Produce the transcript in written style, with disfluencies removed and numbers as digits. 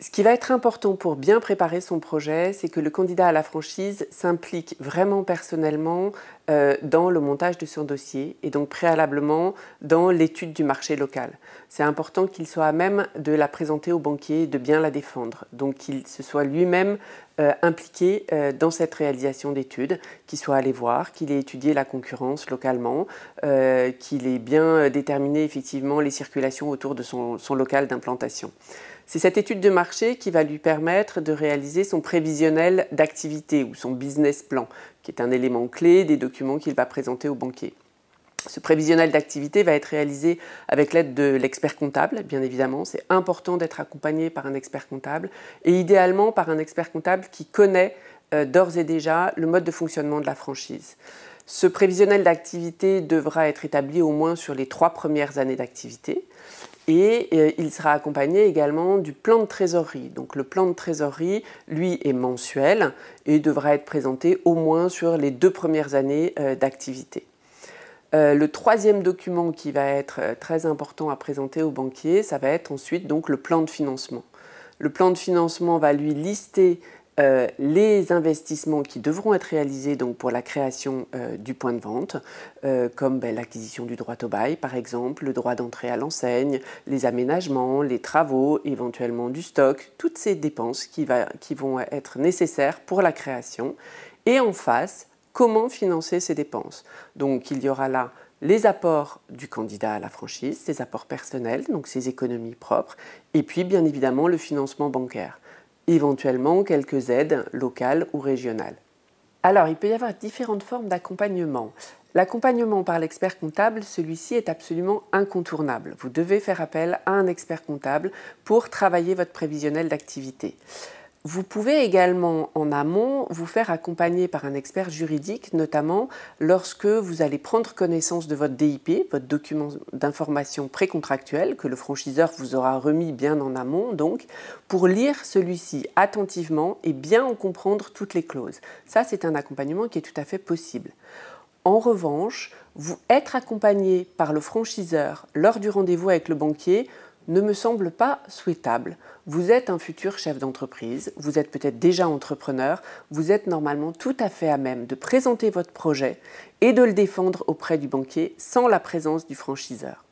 Ce qui va être important pour bien préparer son projet, c'est que le candidat à la franchise s'implique vraiment personnellement dans le montage de son dossier et donc préalablement dans l'étude du marché local. C'est important qu'il soit à même de la présenter au banquier, de bien la défendre. Donc qu'il se soit lui-même impliqué dans cette réalisation d'études, qu'il soit allé voir, qu'il ait étudié la concurrence localement, qu'il ait bien déterminé effectivement les circulations autour de son local d'implantation. C'est cette étude de marché qui va lui permettre de réaliser son prévisionnel d'activité ou son business plan, qui est un élément clé des documents qu'il va présenter au banquier. Ce prévisionnel d'activité va être réalisé avec l'aide de l'expert comptable, bien évidemment. C'est important d'être accompagné par un expert comptable et idéalement par un expert comptable qui connaît d'ores et déjà le mode de fonctionnement de la franchise. Ce prévisionnel d'activité devra être établi au moins sur les 3 premières années d'activité. Et il sera accompagné également du plan de trésorerie. Donc le plan de trésorerie, lui, est mensuel et devra être présenté au moins sur les 2 premières années d'activité. Le troisième document qui va être très important à présenter au banquier, ça va être ensuite donc le plan de financement. Le plan de financement va lui lister les investissements qui devront être réalisés donc, pour la création du point de vente, comme l'acquisition du droit au bail par exemple, le droit d'entrée à l'enseigne, les aménagements, les travaux, éventuellement du stock, toutes ces dépenses qui vont être nécessaires pour la création. Et en face, comment financer ces dépenses. Donc il y aura là les apports du candidat à la franchise, ses apports personnels, donc ses économies propres, et puis bien évidemment le financement bancaire. Éventuellement quelques aides locales ou régionales. Alors, il peut y avoir différentes formes d'accompagnement. L'accompagnement par l'expert comptable, celui-ci est absolument incontournable. Vous devez faire appel à un expert comptable pour travailler votre prévisionnel d'activité. Vous pouvez également, en amont, vous faire accompagner par un expert juridique, notamment lorsque vous allez prendre connaissance de votre DIP, votre document d'information précontractuel, que le franchiseur vous aura remis bien en amont, donc, pour lire celui-ci attentivement et bien en comprendre toutes les clauses. Ça, c'est un accompagnement qui est tout à fait possible. En revanche, être accompagné par le franchiseur lors du rendez-vous avec le banquier ne me semble pas souhaitable. Vous êtes un futur chef d'entreprise, vous êtes peut-être déjà entrepreneur, vous êtes normalement tout à fait à même de présenter votre projet et de le défendre auprès du banquier sans la présence du franchiseur.